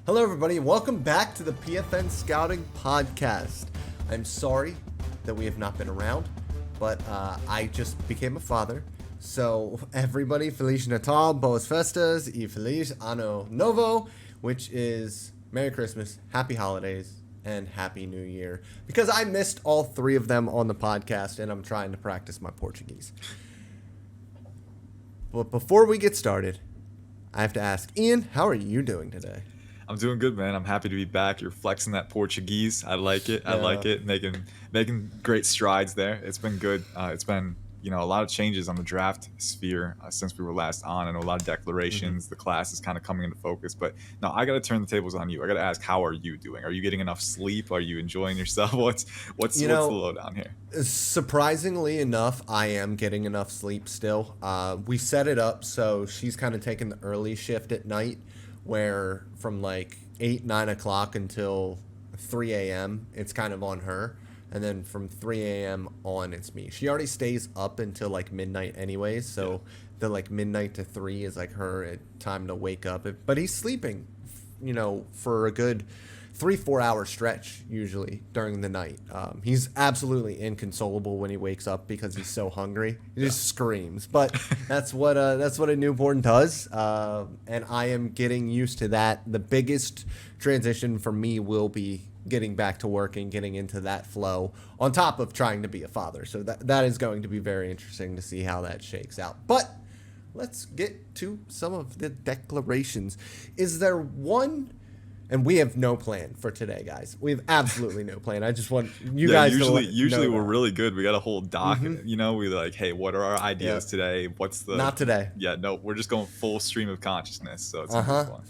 Hello, everybody, and welcome back to the PFN Scouting Podcast. I'm sorry that we have not been around, but I just became a father. So, everybody, Feliz Natal, Boas Festas, y Feliz Ano Novo, which is Merry Christmas, Happy Holidays, and Happy New Year. Because I missed all three of them on the podcast, and I'm trying to practice my Portuguese. But before we get started, I have to ask, Ian, how are you doing today? I'm doing good, man. I'm happy to be back. You're flexing that Portuguese. I like it. I like it. Making great strides there. It's been good. It's been, a lot of changes on the draft sphere since we were last on. I know a lot of declarations. The class is kind of coming into focus. But no, I got to turn the tables on you. I got to ask, how are you doing? Are you getting enough sleep? Are you enjoying yourself? What's the lowdown here? Surprisingly enough, I am getting enough sleep still. We set it up so she's kind of taking the early shift at night, where from like 9 o'clock until 3 a.m., it's kind of on her. And then from 3 a.m. on, it's me. She already stays up until like midnight anyways. So the like midnight to 3 is like her time to wake up. But he's sleeping, for a good 3-4 hour stretch usually during the night. He's absolutely inconsolable when he wakes up because he's so hungry. He just screams. But that's what a newborn does. And I am getting used to that. The biggest transition for me will be getting back to work and getting into that flow on top of trying to be a father. So that is going to be very interesting to see how that shakes out. But let's get to some of the declarations. Is there one? And we have no plan for today, guys. We have absolutely no plan. I just want you guys usually we're really good. We got a whole doc. We like, hey, what are our ideas today? What's the Not today. Yeah, no, we're just going full stream of consciousness. So it's fun.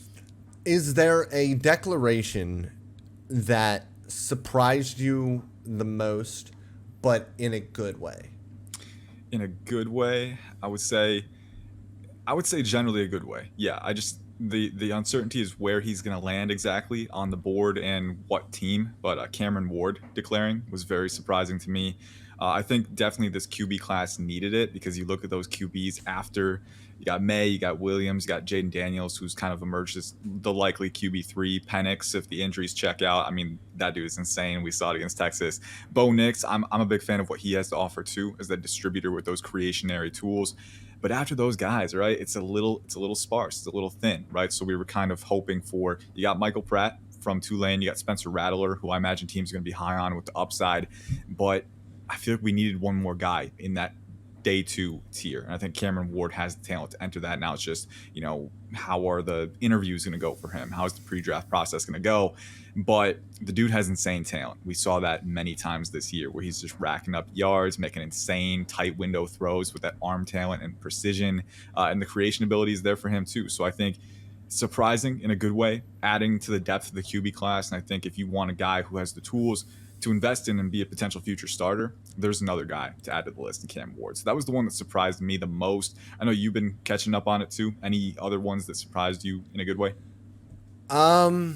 Is there a declaration that surprised you the most, but in a good way? In a good way, I would say generally a good way. Yeah, the uncertainty is where he's going to land exactly on the board and what team, but Cameron Ward declaring was very surprising to me. I think definitely this QB class needed it, because you look at those QBs after you got May, you got Williams, you got Jaden Daniels, who's kind of emerged as the likely QB3. Penix, if the injuries check out, I mean, that dude is insane. We saw it against Texas. Bo Nix, I'm a big fan of what he has to offer too, as that distributor with those creationary tools. But after those guys, right, it's a little sparse, it's a little thin, right? So we were kind of hoping for, you got Michael Pratt from Tulane, you got Spencer Rattler, who I imagine teams are going to be high on with the upside, but I feel like we needed one more guy in that day 2 tier. And I think Cameron Ward has the talent to enter that. Now it's just, how are the interviews going to go for him? How's the pre-draft process going to go? But the dude has insane talent. We saw that many times this year, where he's just racking up yards, making insane tight window throws with that arm talent and precision. And the creation ability is there for him too. So I think surprising in a good way, adding to the depth of the QB class. And I think if you want a guy who has the tools to invest in and be a potential future starter, there's another guy to add to the list in Cam Ward. So that was the one that surprised me the most. I know you've been catching up on it too. Any other ones that surprised you in a good way? I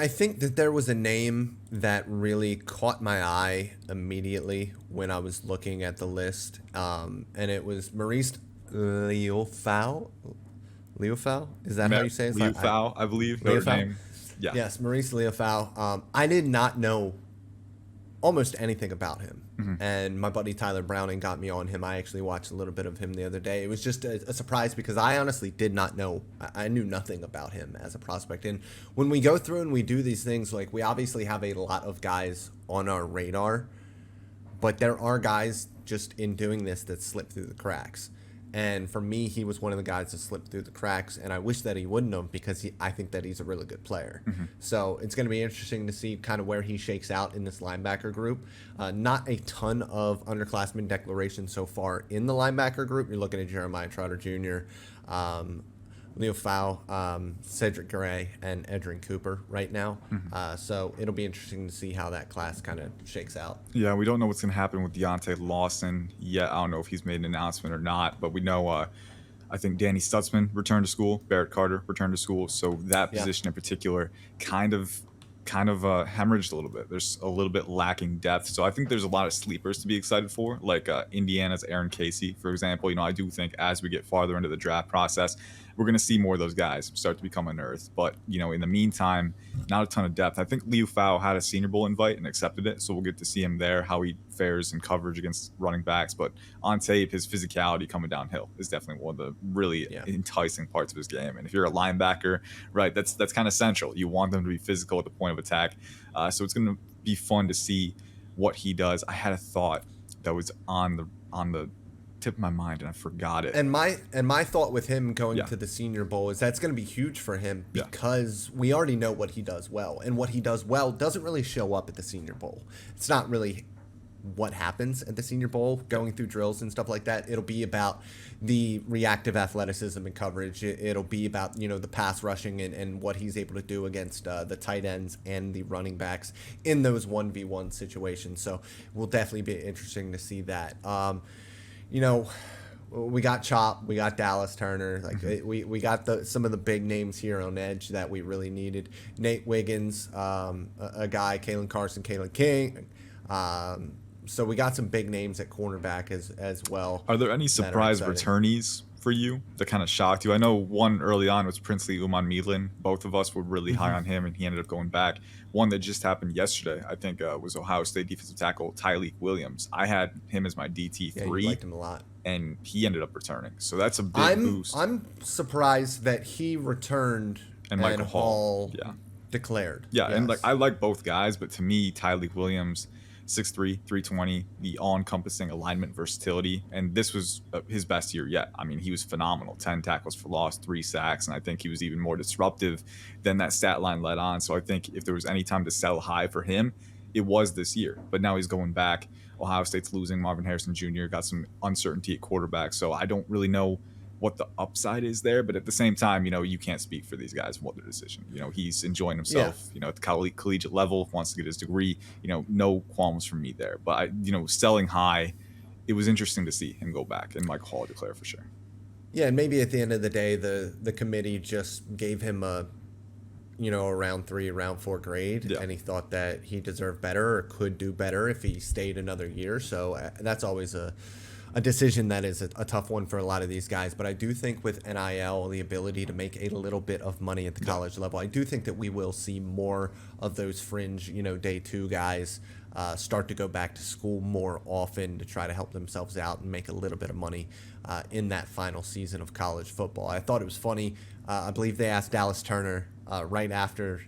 think that there was a name that really caught my eye immediately when I was looking at the list, and it was Maurice Liufau. Liufau? Is that how you say it? Liufau, I believe. Name. Yeah. Yes, Maurice Liufau. I did not know almost anything about him. And my buddy Tyler Browning got me on him. I actually watched a little bit of him the other day. It was just a surprise, because I honestly did not know. I knew nothing about him as a prospect. And when we go through and we do these things, like, we obviously have a lot of guys on our radar, but there are guys just in doing this that slip through the cracks. And for me, he was one of the guys that slipped through the cracks, and I wish that he wouldn't have, because I think that he's a really good player. So it's going to be interesting to see kind of where he shakes out in this linebacker group. Not a ton of underclassmen declarations so far in the linebacker group. You're looking at Jeremiah Trotter Jr., Leo Fau, Cedric Gray, and Edrin Cooper right now. So it'll be interesting to see how that class kind of shakes out. Yeah, we don't know what's going to happen with Deontay Lawson yet. I don't know if he's made an announcement or not, but we know I think Danny Stutzman returned to school, Barrett Carter returned to school. So that position in particular kind of hemorrhaged a little bit. There's a little bit lacking depth. So I think there's a lot of sleepers to be excited for, like Indiana's Aaron Casey, for example. I do think as we get farther into the draft process, we're going to see more of those guys start to become unearthed. But, in the meantime, not a ton of depth. I think Liu Fao had a Senior Bowl invite and accepted it, so we'll get to see him there, how he fares in coverage against running backs. But on tape, his physicality coming downhill is definitely one of the really enticing parts of his game. And if you're a linebacker, right, that's kind of central. You want them to be physical at the point of attack. So it's going to be fun to see what he does. I had a thought that was on the tip of my mind and I forgot it. And my thought with him going to the Senior Bowl is that's going to be huge for him because we already know what he does well, and what he does well doesn't really show up at the Senior Bowl. It's not really what happens at the Senior Bowl, going through drills and stuff like that. It'll be about the reactive athleticism and coverage. It'll be about, the pass rushing and what he's able to do against the tight ends and the running backs in those 1v1 situations. So will definitely be interesting to see that. We got Chop, we got Dallas Turner, we got some of the big names here on edge that we really needed. Nate Wiggins, a guy, Kalen Carson, Kalen King. So we got some big names at cornerback as well. Are there any surprise returnees for you that kind of shocked you? I know one early on was Princely Uman Midlin. Both of us were really high on him, and he ended up going back. One that just happened yesterday, I think, was Ohio State defensive tackle Tyleek Williams. I had him as my DT3. Yeah, you liked him a lot. And he ended up returning. So that's a big boost. I'm surprised that he returned and Michael Hall declared. Yeah, yes. And I like both guys, but to me, Tyleek Williams, 6'3", 320, the all-encompassing alignment versatility, and this was his best year yet. I mean, he was phenomenal. 10 tackles for loss, 3 sacks, and I think he was even more disruptive than that stat line led on. So I think if there was any time to sell high for him, it was this year. But now he's going back. Ohio State's losing Marvin Harrison Jr., got some uncertainty at quarterback, so I don't really know what the upside is there, but at the same time, you can't speak for these guys and what their decision. He's enjoying himself, at the collegiate level, wants to get his degree, no qualms from me there. But selling high, it was interesting to see him go back and Michael Hall declare for sure. Yeah, and maybe at the end of the day, the committee just gave him a round 3, round 4 grade, and he thought that he deserved better or could do better if he stayed another year. So that's always a decision that is a tough one for a lot of these guys. But I do think with NIL, the ability to make a little bit of money at the college level, I do think that we will see more of those fringe, day 2 guys start to go back to school more often to try to help themselves out and make a little bit of money in that final season of college football. I thought it was funny. I believe they asked Dallas Turner right after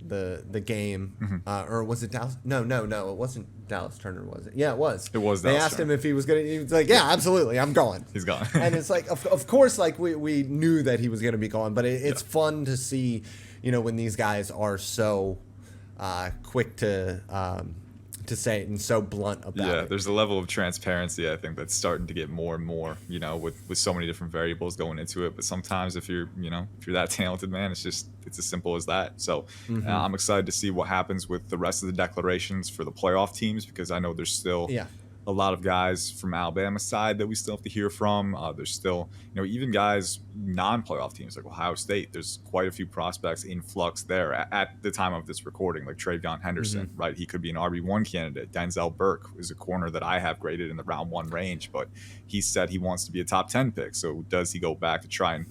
the game, or was it Dallas? No, it wasn't Dallas Turner, was it? Yeah, it was. It was. They asked him if he was gonna. He was like, "Yeah, absolutely, I'm going." He's gone. And it's like, of course, we knew that he was gonna be gone, but it's fun to see, when these guys are so quick to say it and so blunt about it. Yeah, there's a level of transparency I think that's starting to get more and more, with so many different variables going into it. But sometimes if you're that talented, man, it's as simple as that. So I'm excited to see what happens with the rest of the declarations for the playoff teams, because I know there's still a lot of guys from Alabama's side that we still have to hear from. There's still, even guys non-playoff teams like Ohio State. There's quite a few prospects in flux there at the time of this recording, like Travion Henderson, right? He could be an RB1 candidate. Denzel Burke is a corner that I have graded in the round 1 range, but he said he wants to be a top 10 pick. So does he go back to try and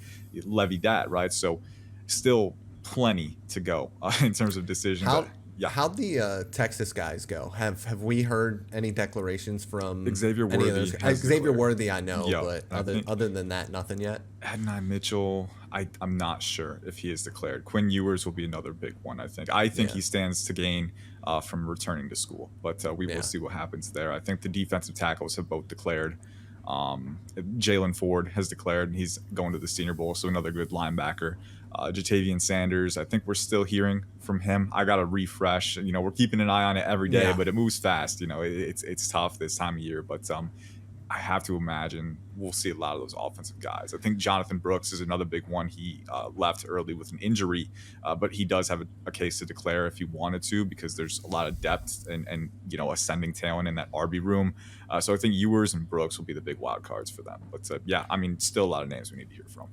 levy that, right? So still plenty to go in terms of decisions. How'd the Texas guys go? Have we heard any declarations from Xavier Worthy? Xavier Worthy, I know, but other than that, nothing yet. Adonai Mitchell, I'm not sure if he is declared. Quinn Ewers will be another big one, I think. I think he stands to gain from returning to school, but we will see what happens there. I think the defensive tackles have both declared. Jalen Ford has declared, and he's going to the Senior Bowl, so another good linebacker. Jatavian Sanders, I think we're still hearing from him. I got to refresh. We're keeping an eye on it every day, but it moves fast. It's tough this time of year, but I have to imagine we'll see a lot of those offensive guys. I think Jonathan Brooks is another big one. He left early with an injury, but he does have a case to declare if he wanted to, because there's a lot of depth and ascending talent in that RB room. So I think Ewers and Brooks will be the big wild cards for them. But still a lot of names we need to hear from.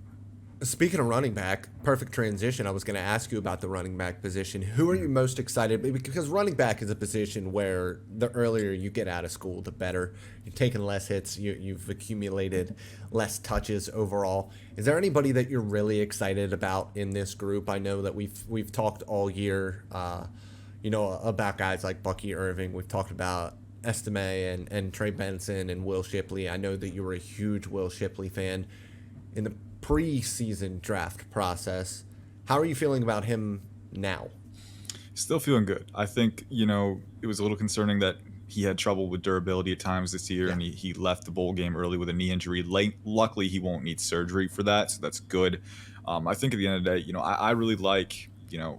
Speaking of running back, perfect transition. I was going to ask you about the running back position. Who are you most excited? Because running back is a position where the earlier you get out of school, the better. You're taking less hits. You've accumulated less touches overall. Is there anybody that you're really excited about in this group? I know that we've talked all year, about guys like Bucky Irving. We've talked about Estime and Trey Benson and Will Shipley. I know that you were a huge Will Shipley fan in the preseason draft process. How are you feeling about him now? Still feeling good. I think, it was a little concerning that he had trouble with durability at times this year, Yeah. and he left the bowl game early with a knee injury. Luckily, he won't need surgery for that, so that's good. I think at the end of the day, I really like,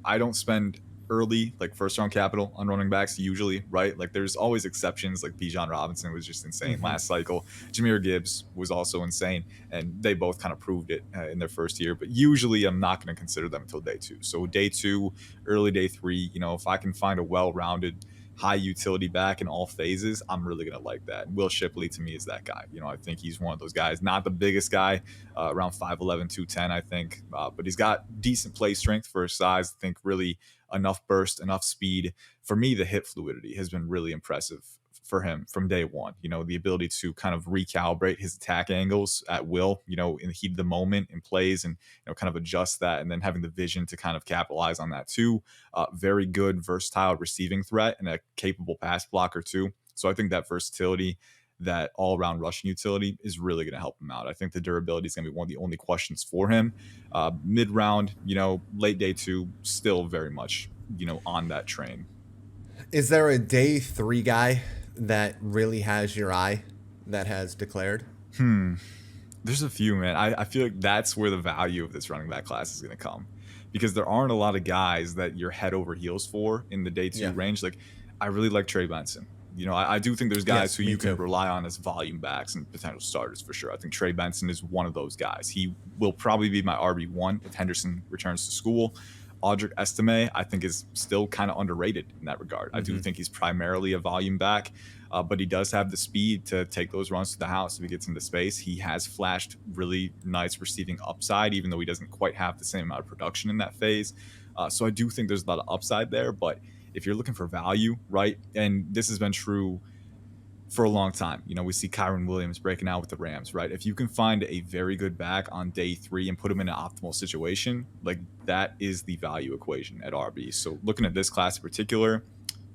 I don't spend early, like first round capital on running backs usually, right? Like there's always exceptions, like Bijan Robinson was just insane Mm-hmm. last cycle. Jameer Gibbs was also insane, and they both kind of proved it in their first year. But usually I'm not going to consider them until day two. So day two, early day three, if I can find a well-rounded high utility back in all phases, I'm really going to like that. Will Shipley to me is that guy. I think he's one of those guys, not the biggest guy, around 5'11", 210, I think, but he's got decent play strength for his size. I think really enough burst, enough speed. For me, the hip fluidity has been really impressive for him from day one. The ability to kind of recalibrate his attack angles at will, in the heat of the moment in plays, and kind of adjust that, and then having the vision to kind of capitalize on that too. Very good, versatile receiving threat and a capable pass blocker too. So I think that versatility, that all-around rushing utility is really going to help him out. I think the durability is going to be one of the only questions for him. Mid-round, late day two, still very much, on that train. Is there a day three guy that really has your eye that has declared? There's a few, man. I feel like that's where the value of this running back class is going to come, because there aren't a lot of guys that you're head over heels for in the day two Yeah. range. Like, I really like Trey Benson. I do think there's guys Yes, who me you can too. rely on as volume backs and potential starters for sure. I think Trey Benson is one of those guys. He will probably be my RB1 if Henderson returns to school. Audric Estime, I think, is still kind of underrated in that regard. I do Mm-hmm. think he's primarily a volume back, but he does have the speed to take those runs to the house if he gets into space. He has flashed really nice receiving upside, even though he doesn't quite have the same amount of production in that phase. So I do think there's a lot of upside there, but if you're looking for value, right, and this has been true for a long time. We see Kyron Williams breaking out with the Rams, right? If you can find a very good back on day three and put him in an optimal situation, like that is the value equation at RB. So looking at this class in particular,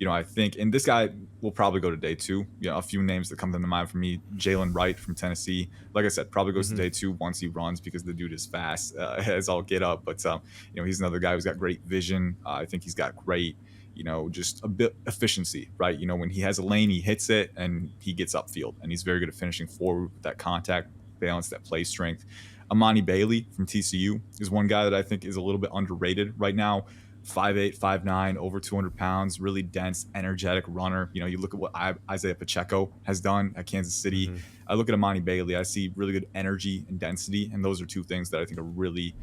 I think, and this guy will probably go to day two. A few names that come to mind for me: Jalen Wright from Tennessee. Like I said, probably goes to Mm-hmm. day two once he runs, because the dude is fast as all get up. But he's another guy who's got great vision. I think he's got great, just a bit efficiency, right? When he has a lane, he hits it and he gets upfield, and he's very good at finishing forward with that contact balance, that play strength. Amani Bailey from TCU is one guy that I think is a little bit underrated right now. 5'8", 5'9", over 200 pounds, really dense, energetic runner. You look at what Isaiah Pacheco has done at Kansas City. Mm-hmm. I look at Amani Bailey, I see really good energy and density, and those are two things that I think are really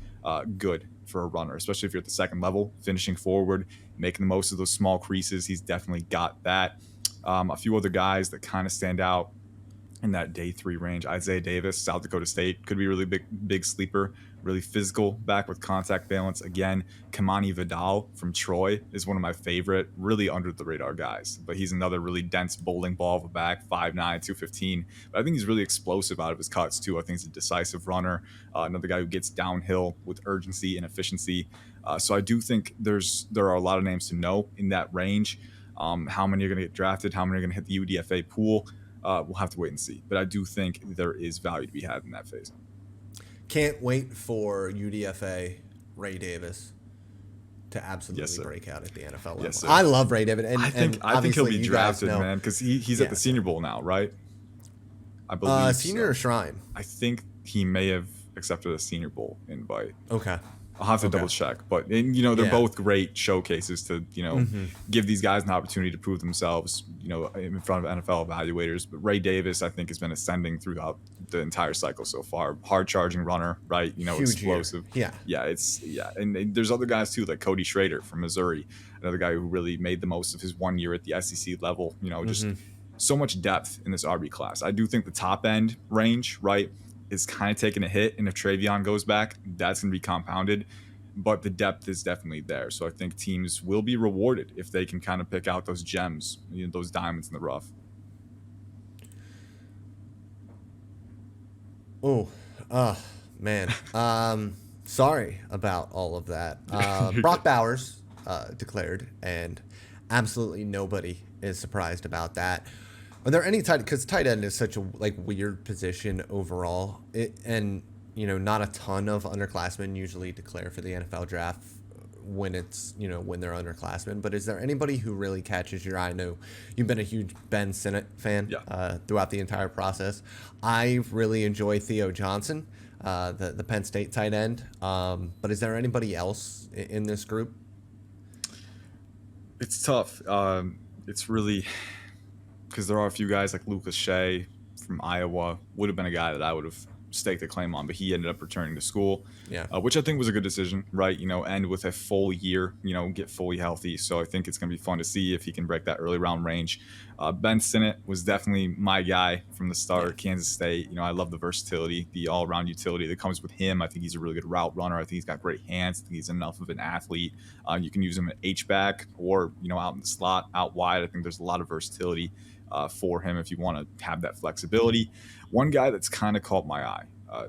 good for a runner, especially if you're at the second level, finishing forward, making the most of those small creases. He's definitely got that. A few other guys that kind of stand out in that day three range: Isaiah Davis, South Dakota State, could be a really big sleeper, really physical back with contact balance. Again, Kamani Vidal from Troy is one of my favorite, really under the radar guys, but he's another really dense bowling ball of a back, 5'9", 215. But I think he's really explosive out of his cuts too. I think he's a decisive runner, another guy who gets downhill with urgency and efficiency. So I do think there are a lot of names to know in that range. How many are going to get drafted? How many are going to hit the UDFA pool? We'll have to wait and see. But I do think there is value to be had in that phase. Can't wait for UDFA Ray Davis to Yes, absolutely sir. break out at the NFL level. Yes, sir. I love Ray Davis, and I think he'll obviously be you guys drafted, know. man, because he's Yeah. at the Senior Bowl now, right? I believe Senior so. or Shrine? I think he may have accepted a Senior Bowl invite. Okay. I'll have to Okay. double check, but they're Yeah. both great showcases to Mm-hmm. give these guys an opportunity to prove themselves, in front of NFL evaluators. But Ray Davis, I think, has been ascending throughout the entire cycle so far. Hard charging runner, right? Huge Explosive. year. Yeah. And there's other guys too, like Cody Schrader from Missouri, another guy who really made the most of his 1 year at the SEC level. Just Mm-hmm. so much depth in this RB class. I do think the top end range, right? is kind of taking a hit, and if Travion goes back, that's going to be compounded. But the depth is definitely there, so I think teams will be rewarded if they can kind of pick out those gems, those diamonds in the rough. Oh, man. Sorry about all of that. Brock Bowers declared, and absolutely nobody is surprised about that. Are there any because tight end is such a weird position overall, and not a ton of underclassmen usually declare for the NFL draft when it's when they're underclassmen. But is there anybody who really catches your eye? I know you've been a huge Ben Sinnott fan throughout the entire process. I really enjoy Theo Johnson, the Penn State tight end. But is there anybody else in this group? It's tough. It's really because there are a few guys like Lucas Shea from Iowa would have been a guy that I would have staked a claim on, but he ended up returning to school, which I think was a good decision, right? End with a full year, get fully healthy. So I think it's going to be fun to see if he can break that early round range. Ben Sinnott was definitely my guy from the start. Kansas State, I love the versatility, the all-around utility that comes with him. I think he's a really good route runner. I think he's got great hands. I think he's enough of an athlete. You can use him at H-back or, out in the slot, out wide. I think there's a lot of versatility for him if you want to have that flexibility. One guy that's kind of caught my eye,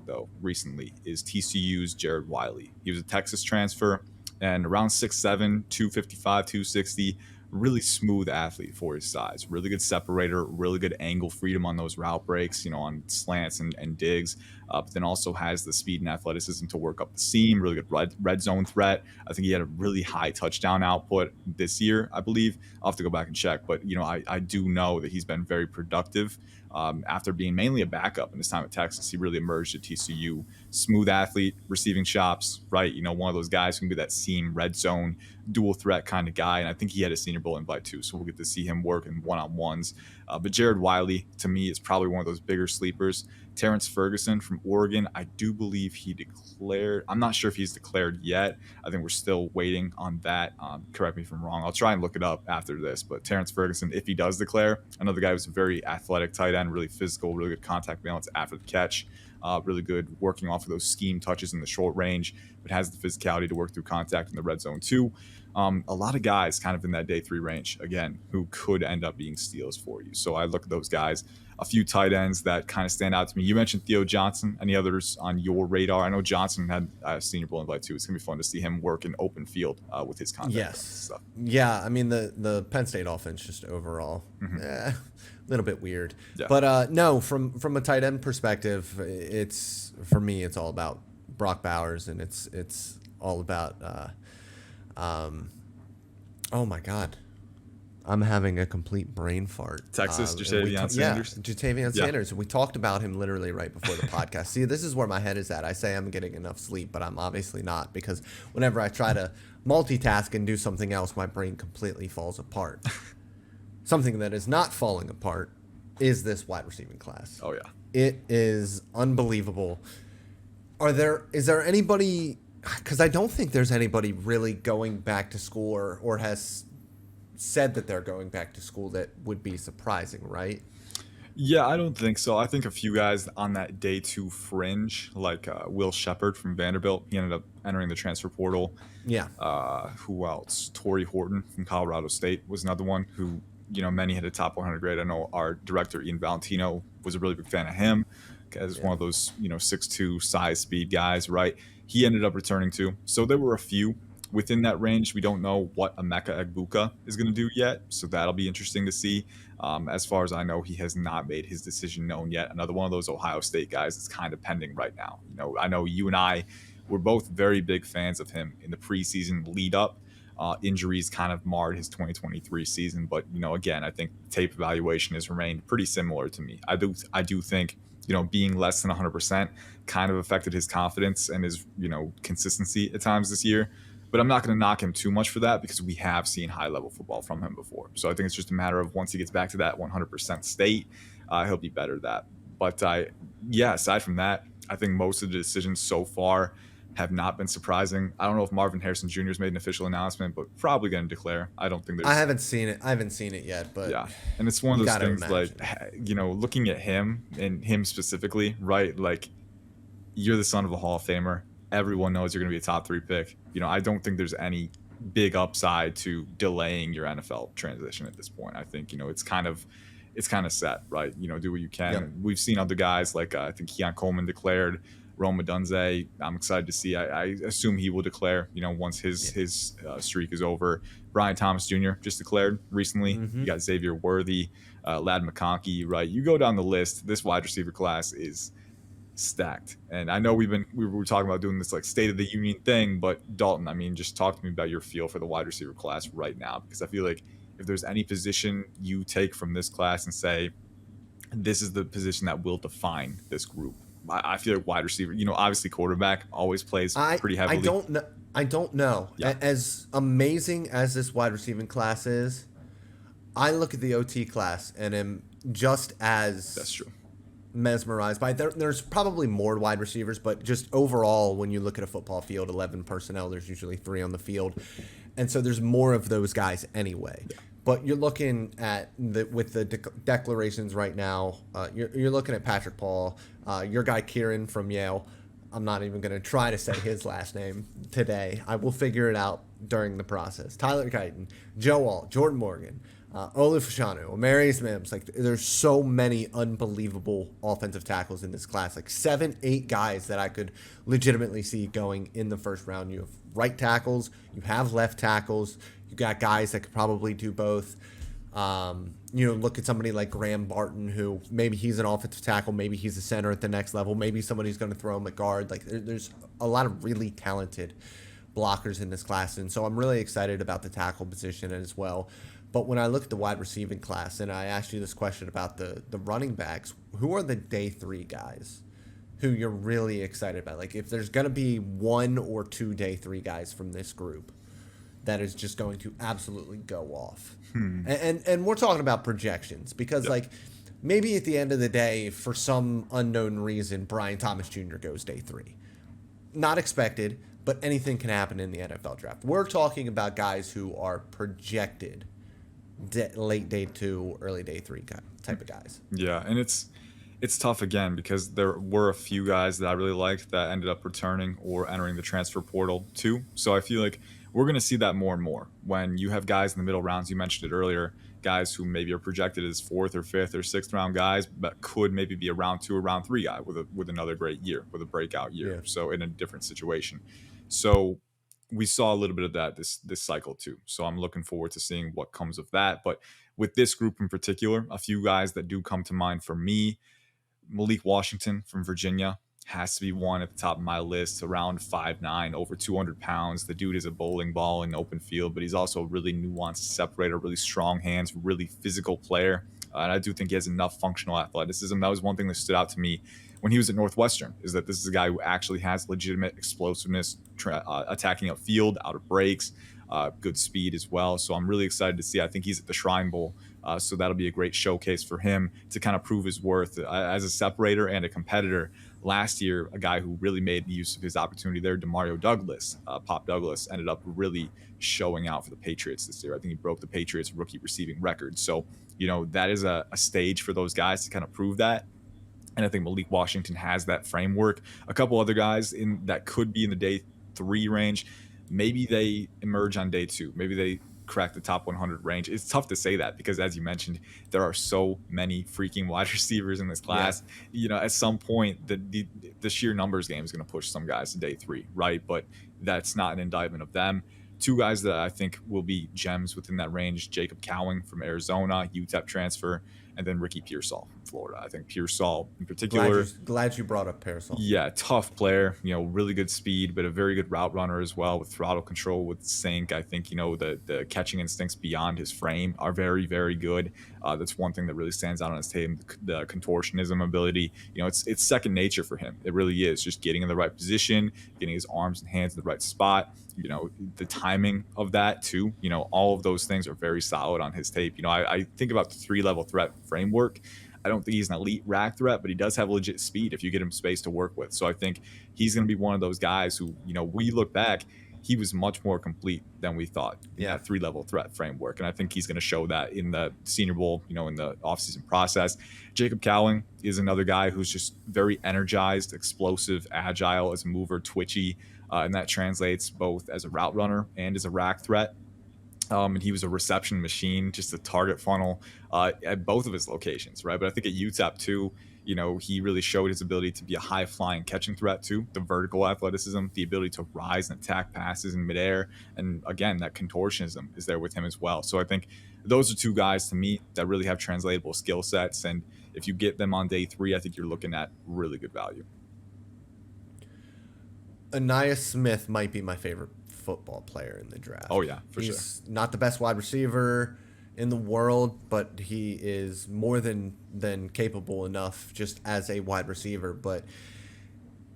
though, recently is TCU's Jared Wiley. He was a Texas transfer and around 6'7", 255, 260, really smooth athlete for his size. Really good separator, really good angle freedom on those route breaks, on slants and digs. But then also has the speed and athleticism to work up the seam, really good red zone threat. I think he had a really high touchdown output this year, I believe. I'll have to go back and check. But, I do know that he's been very productive. After being mainly a backup in his time at Texas, he really emerged at TCU. Smooth athlete, receiving chops, right? One of those guys who can be that seam, red zone, dual threat kind of guy. And I think he had a Senior Bowl invite too, so we'll get to see him work in one-on-ones. But Jared Wiley, to me, is probably one of those bigger sleepers. Terrence Ferguson from Oregon, I do believe he declared. I'm not sure if he's declared yet. I think we're still waiting on that. Correct me if I'm wrong. I'll try and look it up after this. But Terrence Ferguson, if he does declare, another guy who's a very athletic tight end, really physical, really good contact balance after the catch. Really good working off of those scheme touches in the short range, but has the physicality to work through contact in the red zone too. A lot of guys kind of in that day 3 range, again, who could end up being steals for you. So I look at those guys. A few tight ends that kind of stand out to me. You mentioned Theo Johnson. Any others on your radar? I know Johnson had a Senior Bowl invite too. It's going to be fun to see him work in open field with his contact stuff. Yeah, I mean, the Penn State offense just overall, a little bit weird. Yeah. But no, from a tight end perspective, for me, it's all about Brock Bowers, and it's all about oh my God, I'm having a complete brain fart. Texas, Ja'Tavion Sanders. Yeah, Ja'Tavion Sanders. We talked about him literally right before the podcast. See, this is where my head is at. I say I'm getting enough sleep, but I'm obviously not, because whenever I try to multitask and do something else, my brain completely falls apart. Something that is not falling apart is this wide receiving class. Oh, yeah. It is unbelievable. Is there anybody, because I don't think there's anybody really going back to school or has said that they're going back to school that would be surprising, right? Yeah, I don't think so. I think a few guys on that day 2 fringe, like Will Shepard from Vanderbilt, he ended up entering the transfer portal. Yeah. Who else? Torrey Horton from Colorado State was another one who, many had a top 100 grade. I know our director, Ian Valentino, was a really big fan of him as one of those, 6'2", size, speed guys, right? He ended up returning too. So there were a few within that range. We don't know what Emeka Egbuka is going to do yet, so that'll be interesting to see. As far as I know, he has not made his decision known yet. Another one of those Ohio State guys that's kind of pending right now. I know you and I were both very big fans of him in the preseason lead up. Injuries kind of marred his 2023 season, but again, I think tape evaluation has remained pretty similar to me. I do think being less than 100% kind of affected his confidence and his consistency at times this year. But I'm not going to knock him too much for that, because we have seen high-level football from him before. So I think it's just a matter of once he gets back to that 100% state, he'll be better at that. But aside from that, I think most of the decisions so far have not been surprising. I don't know if Marvin Harrison Jr. has made an official announcement, but probably going to declare. I don't think there's. I haven't seen it yet, but yeah, and it's one of those things imagine. like looking at him and him specifically, right? Like you're the son of a Hall of Famer. Everyone knows you're going to be a top 3 pick. I don't think there's any big upside to delaying your NFL transition at this point. I think, it's kind of set, right? Do what you can. Yep. We've seen other guys like I think Keon Coleman declared, Rome Odunze. I'm excited to see. I assume he will declare, once his streak is over. Brian Thomas Jr. just declared recently. Mm-hmm. You got Xavier Worthy, Lad McConkey, right? You go down the list. This wide receiver class is stacked. And I know we were talking about doing this like State of the Union thing, but Dalton, I mean, just talk to me about your feel for the wide receiver class right now, because I feel like if there's any position you take from this class and say this is the position that will define this group, I feel like wide receiver, obviously quarterback always plays pretty heavily. I don't know. Yeah. As amazing as this wide receiving class is, I look at the OT class and am just as That's true. mesmerized by it. There's probably more wide receivers, but just overall, when you look at a football field, 11 personnel, there's usually 3 on the field. And so there's more of those guys anyway. Yeah. But you're looking at with the declarations right now, you're looking at Patrick Paul, your guy Kieran from Yale. I'm not even going to try to say his last name today. I will figure it out during the process. Tyler Guyton, Joe Alt, Jordan Morgan, Olaf Fashanu, Amarius Mims. Like, there's so many unbelievable offensive tackles in this class. Like 7, 8 guys that I could legitimately see going in the first round. You have right tackles, you have left tackles, you got guys that could probably do both. Look at somebody like Graham Barton, who maybe he's an offensive tackle, maybe he's a center at the next level, maybe somebody's going to throw him at guard. Like, there's a lot of really talented blockers in this class, and so I'm really excited about the tackle position as well. But when I look at the wide receiving class, and I asked you this question about the running backs, who are the day 3 guys who you're really excited about? Like, if there's going to be 1 or 2 day 3 guys from this group that is just going to absolutely go off. And we're talking about projections, because like maybe at the end of the day, for some unknown reason, Brian Thomas Jr. goes day 3. Not expected, but anything can happen in the NFL draft. We're talking about guys who are projected late day 2, early day 3 type of guys. Yeah, and it's tough again because there were a few guys that I really liked that ended up returning or entering the transfer portal too. So I feel like we're going to see that more and more when you have guys in the middle rounds. You mentioned it earlier, guys who maybe are projected as 4th or 5th or 6th round guys, but could maybe be a round 2 or round 3 guy with another great year, with a breakout year. Yeah. So in a different situation. So we saw a little bit of that this cycle too. So I'm looking forward to seeing what comes of that. But with this group in particular, a few guys that do come to mind for me: Malik Washington from Virginia has to be one at the top of my list. Around 5'9", over 200 pounds. The dude is a bowling ball in open field, but he's also a really nuanced separator, really strong hands, really physical player. And I do think he has enough functional athleticism. That was one thing that stood out to me when he was at Northwestern, is that this is a guy who actually has legitimate explosiveness, attacking upfield, out of breaks, good speed as well. So I'm really excited to see. I think he's at the Shrine Bowl. So that'll be a great showcase for him to kind of prove his worth as a separator and a competitor. Last year, a guy who really made use of his opportunity there, Demario Douglas, Pop Douglas, ended up really showing out for the Patriots this year. I think he broke the Patriots rookie receiving record. So, that is a stage for those guys to kind of prove that. And I think Malik Washington has that framework. A couple other guys that could be in the day 3 range, maybe they emerge on day 2. Maybe they crack the top 100 range. It's tough to say that because, as you mentioned, there are so many freaking wide receivers in this class. Yeah. At some point, the sheer numbers game is going to push some guys to day 3, right? But that's not an indictment of them. 2 guys that I think will be gems within that range: Jacob Cowing from Arizona, UTEP transfer, and then Ricky Pearsall from Florida. I think Pearsall in particular. Glad you brought up Pearsall. Yeah, tough player, really good speed, but a very good route runner as well, with throttle control, with sync. I think, the catching instincts beyond his frame are very, very good. That's one thing that really stands out on his tape, the contortionism ability. It's second nature for him. It really is. Just getting in the right position, getting his arms and hands in the right spot. The timing of that too, all of those things are very solid on his tape. I think about the 3-level threat framework. I don't think he's an elite rack threat, but he does have legit speed if you get him space to work with. So I think he's going to be one of those guys who, we look back, he was much more complete than we thought in Yeah. that 3-level threat framework. And I think he's going to show that in the Senior Bowl, in the offseason process. Jacob Cowling is another guy who's just very energized, explosive, agile as a mover, twitchy, and that translates both as a route runner and as a rack threat. And he was a reception machine, just a target funnel at both of his locations, right? But I think at UTEP too, he really showed his ability to be a high-flying catching threat too, the vertical athleticism, the ability to rise and attack passes in midair, and again, that contortionism is there with him as well. So I think those are two guys to me that really have translatable skill sets, and if you get them on day 3, I think you're looking at really good value. Anaya Smith might be my favorite football player in the draft. Oh yeah, for sure. He's not the best wide receiver in the world, but he is more than capable enough just as a wide receiver. But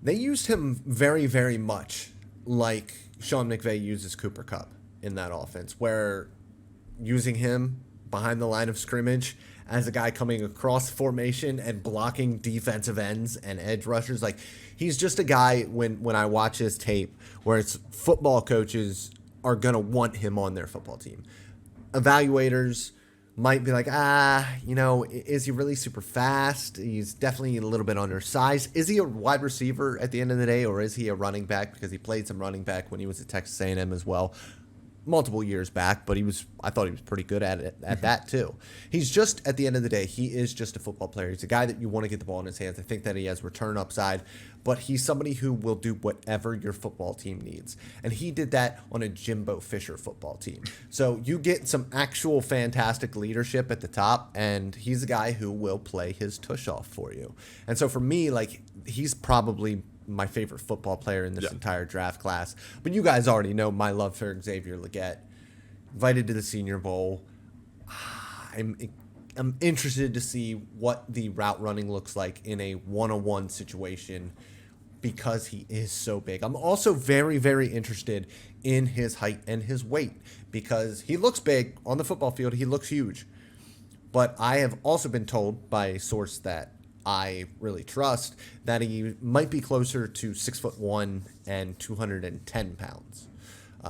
they used him very, very much like Sean McVay uses Cooper Kupp in that offense, where using him behind the line of scrimmage as a guy coming across formation and blocking defensive ends and edge rushers. Like, he's just a guy, when I watch his tape, where it's football coaches are going to want him on their football team. Evaluators might be like, is he really super fast? He's definitely a little bit undersized. Is he a wide receiver at the end of the day, or is he a running back? Because he played some running back when he was at Texas A&M as well, multiple years back, but I thought he was pretty good at it at that too. He's just, at the end of the day, he is just a football player. He's a guy that you want to get the ball in his hands. I think that he has return upside, but he's somebody who will do whatever your football team needs. And he did that on a Jimbo Fisher football team. So you get some actual fantastic leadership at the top, and he's a guy who will play his tush off for you. And so for me, like, he's probably my favorite football player in this entire draft class. But you guys already know my love for Xavier Legette. Invited to the Senior Bowl. I'm interested to see what the route running looks like in a one-on-one situation because he is so big. I'm also very, very interested in his height and his weight because he looks big on the football field. He looks huge. But I have also been told by a source that I really trust that he might be closer to 6'1" and 210 pounds.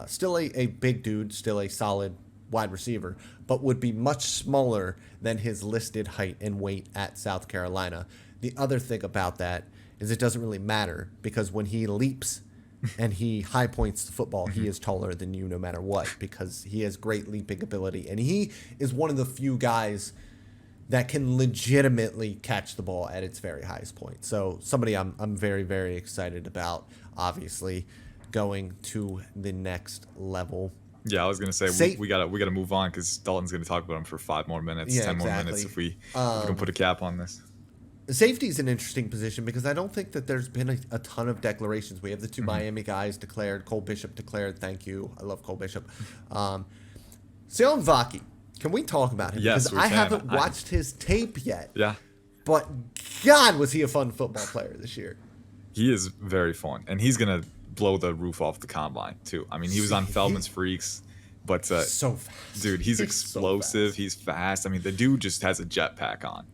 Still a big dude, still a solid wide receiver, but would be much smaller than his listed height and weight at South Carolina. The other thing about that is it doesn't really matter because when he leaps and he high points the football, he is taller than you no matter what because he has great leaping ability. And he is one of the few guys that can legitimately catch the ball at its very highest point. So somebody I'm very, very excited about, obviously, going to the next level. Yeah, I was gonna say we gotta move on because Dalton's gonna talk about him for 5 more minutes, 10 more minutes if we can put a cap on this. Safety is an interesting position because I don't think that there's been a ton of declarations. We have the 2 Miami guys declared. Cole Bishop declared. Thank you. I love Cole Bishop. Seon Vaki. Can we talk about him? Yes, because I haven't watched his tape yet. Yeah. But God, was he a fun football player this year. He is very fun, and he's going to blow the roof off the combine, too. I mean, he was on Feldman's Freaks, but so fast. Dude, he's explosive. So he's fast. I mean, the dude just has a jetpack on.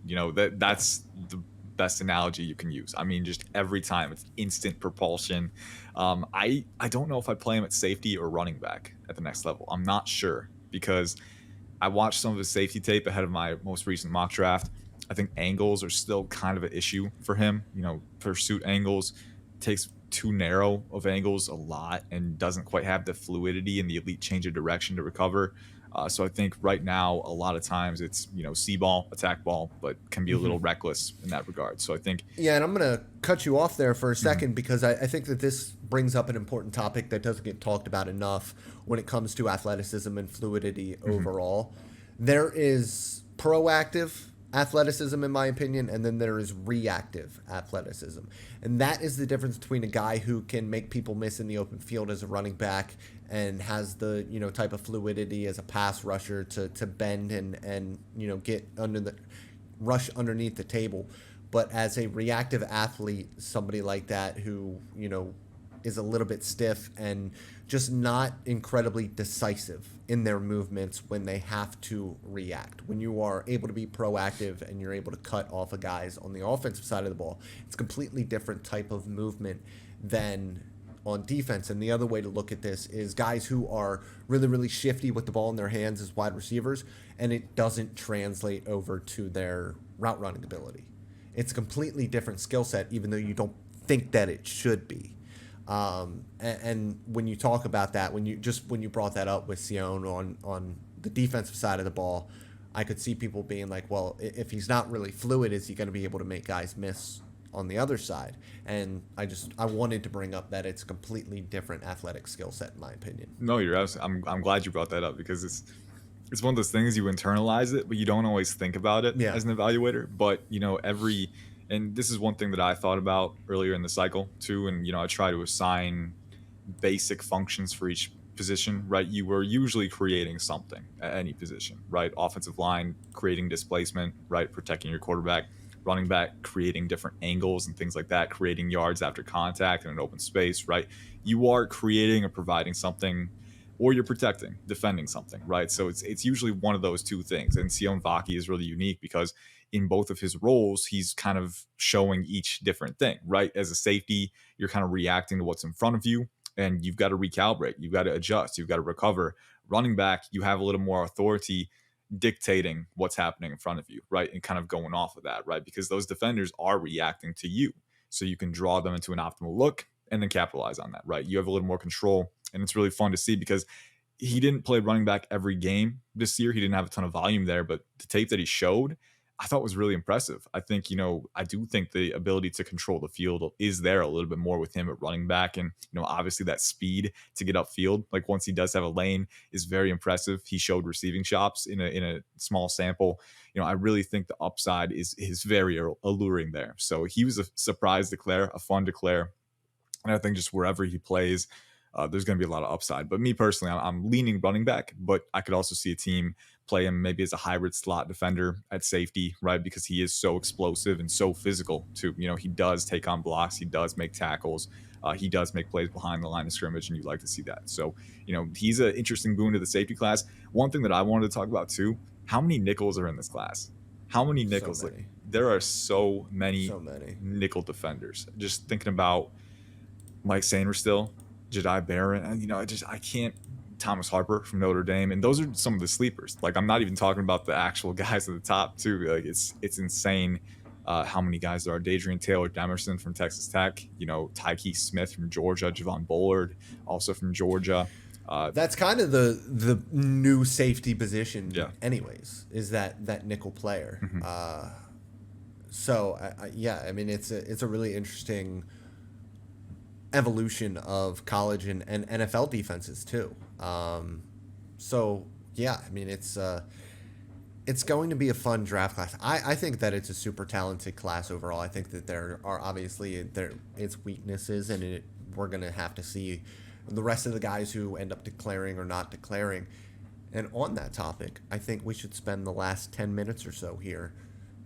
That's the best analogy you can use. I mean, just every time it's instant propulsion. I don't know if I play him at safety or running back at the next level. I'm not sure because I watched some of his safety tape ahead of my most recent mock draft. I think angles are still kind of an issue for him. Pursuit angles, takes too narrow of angles a lot and doesn't quite have the fluidity and the elite change of direction to recover. So I think right now, a lot of times it's, see ball, attack ball, but can be a little reckless in that regard. So I think. Yeah, and I'm going to cut you off there for a second because I think that this brings up an important topic that doesn't get talked about enough when it comes to athleticism and fluidity overall. There is proactive athleticism, in my opinion, and then there is reactive athleticism. And that is the difference between a guy who can make people miss in the open field as a running back and has the, type of fluidity as a pass rusher to bend and get rush underneath the table. But as a reactive athlete, somebody like that who, is a little bit stiff and just not incredibly decisive in their movements when they have to react. When you are able to be proactive and you're able to cut off of guys on the offensive side of the ball, it's a completely different type of movement than on defense. And the other way to look at this is guys who are really, really shifty with the ball in their hands as wide receivers, and it doesn't translate over to their route running ability. It's a completely different skill set, even though you don't think that it should be. And when you talk about that, when you brought that up with Sion on the defensive side of the ball, I could see people being like, well, if he's not really fluid, is he going to be able to make guys miss on the other side? And I wanted to bring up that it's a completely different athletic skill set, in my opinion. No, you're absolutely. I'm glad you brought that up because it's one of those things you internalize it, but you don't always think about it as an evaluator. But and this is one thing that I thought about earlier in the cycle too. And I try to assign basic functions for each position, right? You were usually creating something at any position, right? Offensive line, creating displacement, right? Protecting your quarterback. Running back, creating different angles and things like that, creating yards after contact in an open space, right? You are creating or providing something, or you're protecting, defending something, right? So it's usually one of those two things. And Sion Vaki is really unique because in both of his roles, he's kind of showing each different thing, right? As a safety, you're kind of reacting to what's in front of you, and you've got to recalibrate, you've got to adjust, you've got to recover. Running back, you have a little more authority dictating what's happening in front of you, right? And kind of going off of that, right? Because those defenders are reacting to you. So you can draw them into an optimal look and then capitalize on that, right? You have a little more control, and it's really fun to see because he didn't play running back every game this year. He didn't have a ton of volume there, but the tape that he showed, I thought was really impressive. I think, I do think the ability to control the field is there a little bit more with him at running back. And, obviously that speed to get upfield, like once he does have a lane, is very impressive. He showed receiving chops in a small sample. I really think the upside is very alluring there. So he was a surprise declare, a fun declare. And I think just wherever he plays, there's going to be a lot of upside. But me personally, I'm leaning running back, but I could also see a team play him maybe as a hybrid slot defender at safety, right? Because he is so explosive and so physical too. He does take on blocks. He does make tackles. He does make plays behind the line of scrimmage, and you'd like to see that. So, he's an interesting boon to the safety class. One thing that I wanted to talk about too, how many nickels are in this class? How many nickels? So many. There are so many nickel defenders. Just thinking about Mike Sainristil, Jedi Barron, I can't. Thomas Harper from Notre Dame, and those are some of the sleepers. Like, I'm not even talking about the actual guys at the top too. Like, it's insane how many guys there are. Dadrian Taylor Demerson from Texas Tech, Tyke Smith from Georgia, Javon Bullard also from Georgia. That's kind of the new safety position, anyways, is that nickel player. Mm-hmm. It's a really interesting evolution of college and NFL defenses too. It's going to be a fun draft class. I think that it's a super talented class overall. I think that there are obviously its weaknesses, and we're going to have to see the rest of the guys who end up declaring or not declaring. And on that topic, I think we should spend the last 10 minutes or so here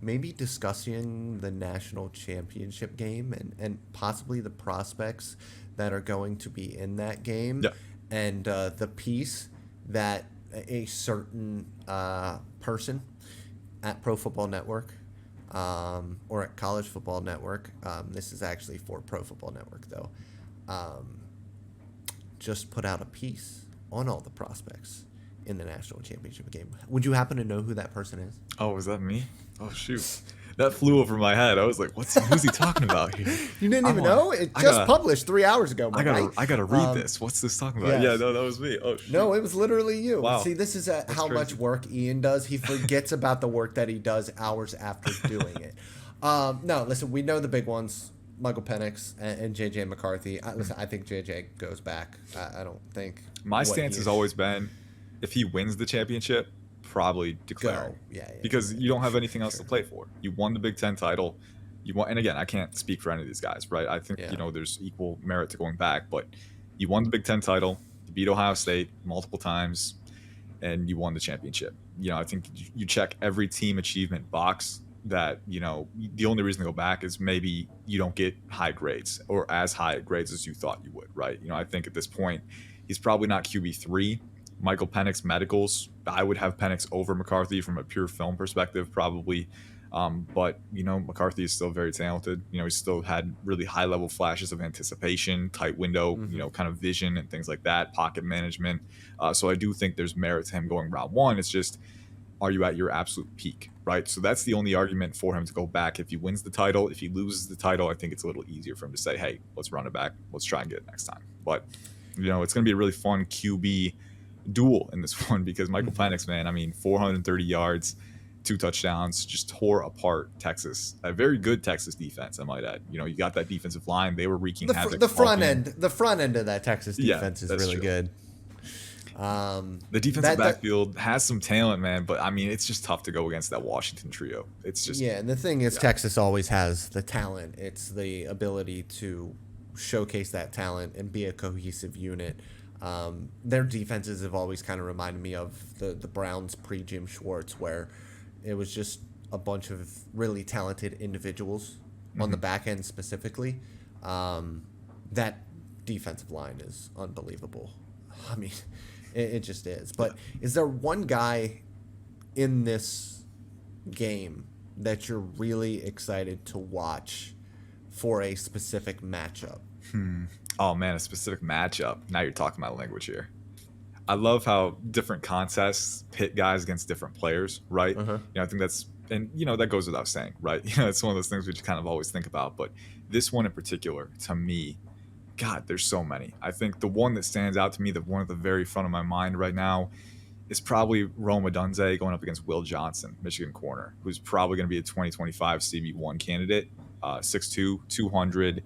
maybe discussing the national championship game and possibly the prospects that are going to be in that game. Yeah. And the piece that a certain person at Pro Football Network or at College Football Network, this is actually for Pro Football Network though, just put out a piece on all the prospects in the national championship game. Would you happen to know who that person is? Oh, was that me? Oh, shoot. That flew over my head. I was like, who's he talking about here? You didn't even know? It just published 3 hours ago. I gotta read this. What's this talking about? Yes. Yeah, no, that was me. Oh, shoot. No, it was literally you. Wow. See, this is how much work Ian does. He forgets about the work that he does hours after doing it. No, listen, we know the big ones. Michael Penix and J.J. McCarthy. I think J.J. goes back. I don't think. My stance has always been, if he wins the championship, probably declare. Because you don't have anything else to play for. You won the Big Ten title. You won, and again, I can't speak for any of these guys, right? I think there's equal merit to going back, but you won the Big Ten title. You beat Ohio State multiple times, and you won the championship. I think you check every team achievement box. That the only reason to go back is maybe you don't get high grades or as high grades as you thought you would, right? I think at this point he's probably not QB3. Michael Penix medicals, I would have Penix over McCarthy from a pure film perspective, probably. But, McCarthy is still very talented. He still had really high level flashes of anticipation, tight window, kind of vision and things like that, pocket management. So I do think there's merit to him going round one. It's just, are you at your absolute peak, right? So that's the only argument for him to go back. If he wins the title, if he loses the title, I think it's a little easier for him to say, hey, let's run it back. Let's try and get it next time. But, it's going to be a really fun QB duel in this one because Michael Penix, man, 430 yards, 2 touchdowns, just tore apart Texas. A very good Texas defense, I might add. You got that defensive line. They were wreaking havoc. The front end of that Texas defense is really good. The defensive backfield has some talent, man, but it's just tough to go against that Washington trio. It's just and the thing is, Texas always has the talent. It's the ability to showcase that talent and be a cohesive unit. Their defenses have always kind of reminded me of the Browns pre-Jim Schwartz, where it was just a bunch of really talented individuals on the back end specifically. That defensive line is unbelievable. It just is. But is there one guy in this game that you're really excited to watch for a specific matchup? Oh, man, a specific matchup. Now you're talking my language here. I love how different contests pit guys against different players, right? I think that's, and that goes without saying, right? It's one of those things we just kind of always think about. But this one in particular, to me, God, there's so many. I think the one that stands out to me, the one at the very front of my mind right now, is probably Rome Odunze going up against Will Johnson, Michigan corner, who's probably going to be a 2025 CB1 candidate, 6'2", 200.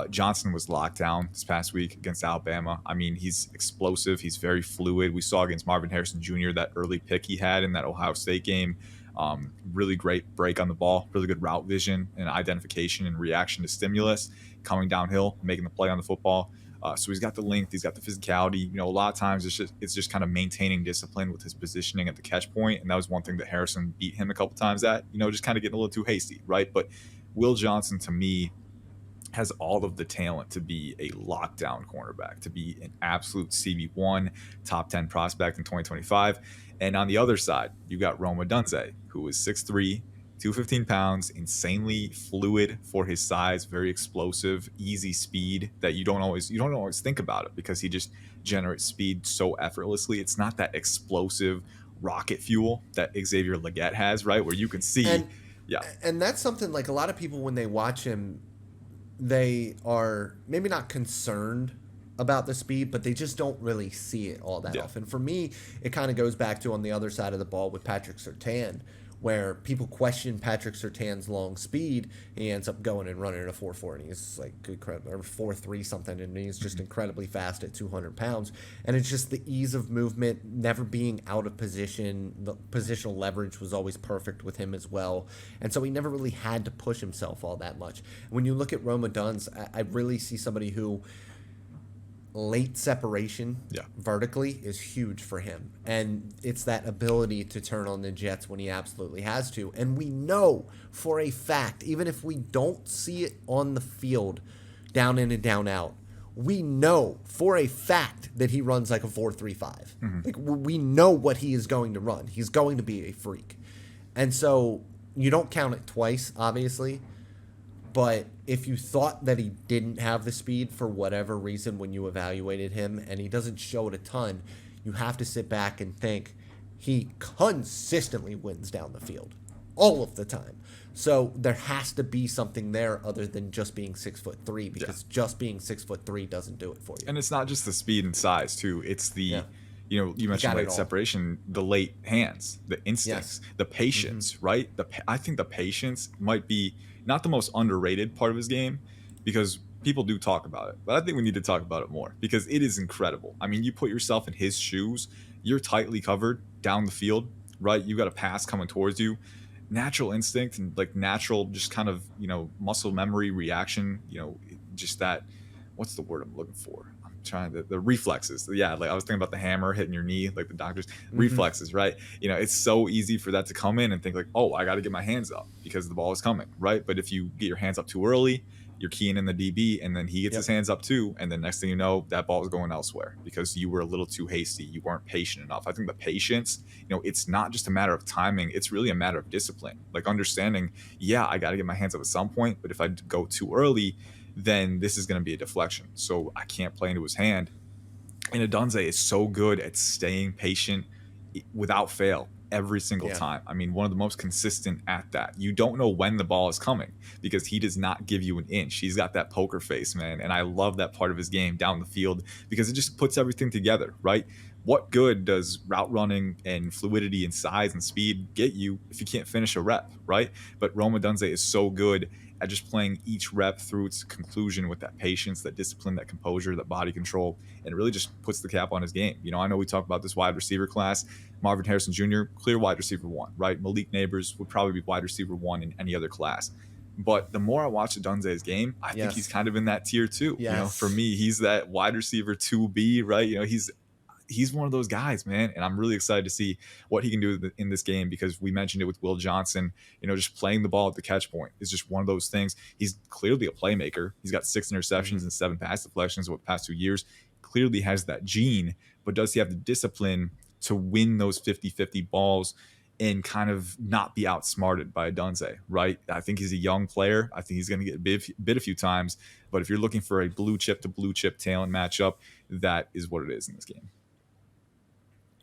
Johnson was locked down this past week against Alabama. He's explosive. He's very fluid. We saw against Marvin Harrison Jr. that early pick he had in that Ohio State game. Really great break on the ball, really good route vision and identification and reaction to stimulus, coming downhill, making the play on the football. So he's got the length, he's got the physicality. A lot of times it's just kind of maintaining discipline with his positioning at the catch point, and that was one thing that Harrison beat him a couple times at. Just kind of getting a little too hasty, right? But Will Johnson, to me, has all of the talent to be a lockdown cornerback, to be an absolute CB1 top 10 prospect in 2025. And on the other side, you got Rome Odunze, who is 6'3", 215 pounds, insanely fluid for his size, very explosive, easy speed that you don't always think about it because he just generates speed so effortlessly. It's not that explosive rocket fuel that Xavier Legette has, right? Where you can see. And that's something like a lot of people, when they watch him, they are maybe not concerned about the speed, but they just don't really see it all that often. For me, it kind of goes back to on the other side of the ball with Patrick Surtain, where people question Patrick Surtain's long speed. He ends up going and running at a 4.4, and he's like incredible, or 4.3 something, and he's just incredibly fast at 200 pounds. And it's just the ease of movement, never being out of position. The positional leverage was always perfect with him as well, and so he never really had to push himself all that much. When you look at Roma Duns, I really see somebody who late separation vertically is huge for him, and it's that ability to turn on the jets when he absolutely has to. And we know for a fact, even if we don't see it on the field down in and down out, we know for a fact that he runs like a 4.35. Like, we know what he is going to run. He's going to be a freak. And so you don't count it twice, obviously. But if you thought that he didn't have the speed for whatever reason when you evaluated him, and he doesn't show it a ton, you have to sit back and think he consistently wins down the field all of the time. So there has to be something there other than just being 6'3", because just being 6'3" doesn't do it for you. And it's not just the speed and size too. It's the you mentioned late separation, the late hands, the instincts, the patience, right? I think the patience might be not the most underrated part of his game, because people do talk about it, but I think we need to talk about it more because it is incredible. You put yourself in his shoes, you're tightly covered down the field, right? You got a pass coming towards you, natural instinct and like natural, just kind of, muscle memory reaction, just that, what's the word I'm looking for? The reflexes. Like I was thinking about the hammer hitting your knee, like the doctors, reflexes, right? It's so easy for that to come in and think like, oh, I got to get my hands up because the ball is coming, right? But if you get your hands up too early, you're keying in the DB, and then he gets Yep. his hands up too, and then next thing you know, that ball is going elsewhere because you were a little too hasty. You weren't patient enough. I think the patience, it's not just a matter of timing. It's really a matter of discipline. Like understanding, yeah, I got to get my hands up at some point, but if I go too early, then this is going to be a deflection. So I can't play into his hand. And Adunze is so good at staying patient without fail every single time. I mean, one of the most consistent at that. You don't know when the ball is coming because he does not give you an inch. He's got that poker face, man. And I love that part of his game down the field because it just puts everything together, right? What good does route running and fluidity and size and speed get you if you can't finish a rep, right? But Rome Odunze is so good at just playing each rep through its conclusion with that patience, that discipline, that composure, that body control, and it really just puts the cap on his game. I know we talk about this wide receiver class. Marvin Harrison Jr., clear wide receiver 1, right? Malik Neighbors would probably be wide receiver 1 in any other class. But the more I watch Adunze's game, I think he's kind of in that tier 2. For me, he's that wide receiver 2B, right? He's one of those guys, man. And I'm really excited to see what he can do in this game because we mentioned it with Will Johnson, just playing the ball at the catch point is just one of those things. He's clearly a playmaker. He's got 6 interceptions and 7 pass deflections over the past 2 years. Clearly has that gene, but does he have the discipline to win those 50-50 balls and kind of not be outsmarted by Adunze, right? I think he's a young player. I think he's going to get bit a few times, but if you're looking for a blue chip to blue chip talent matchup, that is what it is in this game.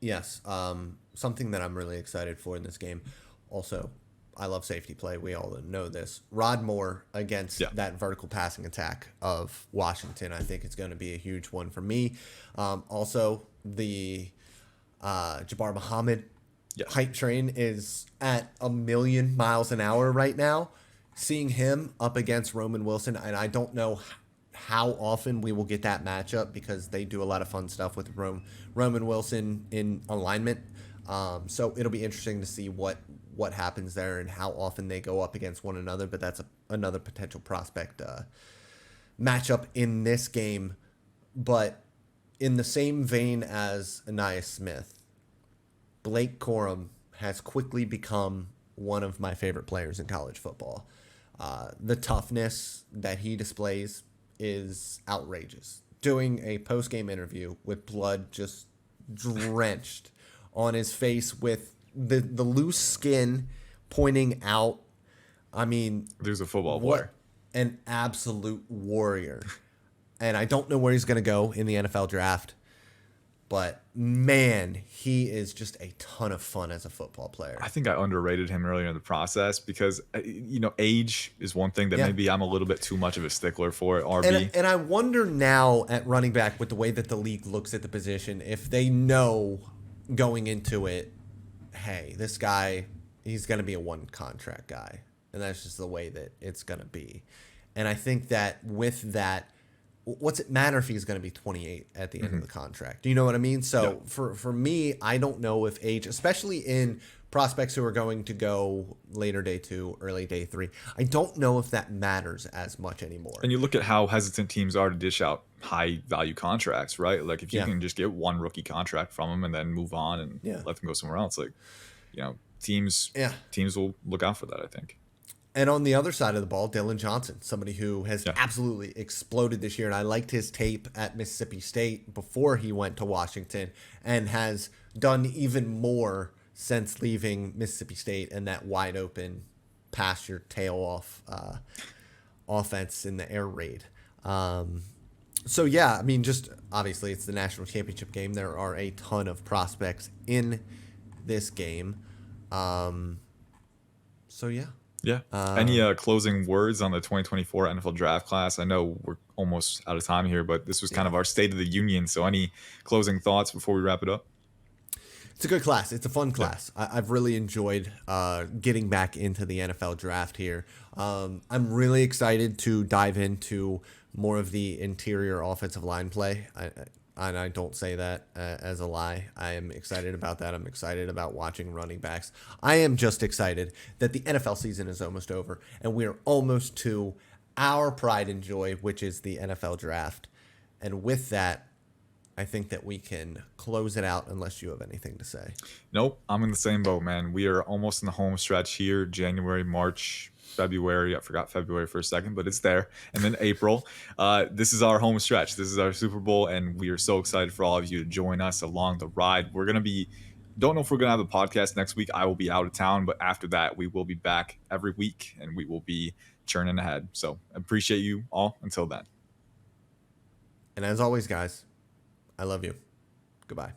Yes, something that I'm really excited for in this game. Also, I love safety play. We all know this. Rod Moore against that vertical passing attack of Washington, I think it's going to be a huge one for me. Also, the Jabbar Muhammad hype train is at 1,000,000 miles an hour right now. Seeing him up against Roman Wilson, and I don't know how often we will get that matchup because they do a lot of fun stuff with Roman Wilson in alignment. So it'll be interesting to see what happens there and how often they go up against one another. But that's another potential prospect matchup in this game. But in the same vein as Anais Smith, Blake Corum has quickly become one of my favorite players in college football. The toughness that he displays is outrageous. Doing a post-game interview with blood just drenched on his face with the loose skin pointing out. I mean, there's a football player. An absolute warrior. And I don't know where he's going to go in the NFL draft. But, man, he is just a ton of fun as a football player. I think I underrated him earlier in the process because, age is one thing that maybe I'm a little bit too much of a stickler for at RB. And I wonder now at running back with the way that the league looks at the position, if they know going into it, hey, this guy, he's going to be a one-contract guy. And that's just the way that it's going to be. And I think that with that, what's it matter if he's going to be 28 at the end of the contract? Do you know what I mean? So for me, I don't know if age, especially in prospects who are going to go later day 2, early day 3, I don't know if that matters as much anymore. And you look at how hesitant teams are to dish out high value contracts, right? Like if you can just get one rookie contract from them and then move on and let them go somewhere else, like, teams will look out for that, I think. And on the other side of the ball, Dylan Johnson, somebody who has absolutely exploded this year. And I liked his tape at Mississippi State before he went to Washington and has done even more since leaving Mississippi State and that wide open pass your tail off offense in the air raid. So, yeah, I mean, just obviously it's the national championship game. There are a ton of prospects in this game. So, yeah. Yeah. Any closing words on the 2024 NFL draft class? I know we're almost out of time here, but this was kind of our State of the Union. So any closing thoughts before we wrap it up? It's a good class. It's a fun class. I've really enjoyed getting back into the NFL draft here. I'm really excited to dive into more of the interior offensive line play. And I don't say that as a lie. I am excited about that. I'm excited about watching running backs. I am just excited that the NFL season is almost over, and we are almost to our pride and joy, which is the NFL draft. And with that, I think that we can close it out unless you have anything to say. Nope, I'm in the same boat, man. We are almost in the home stretch here. January, March, February. I forgot February for a second, but it's there. And then April. This is our home stretch. This is our Super Bowl, and we are so excited for all of you to join us along the ride. We're gonna be. Don't know if we're gonna have a podcast next week. I will be out of town, but after that, we will be back every week, and we will be churning ahead. So appreciate you all. Until then. And as always, guys, I love you. Goodbye.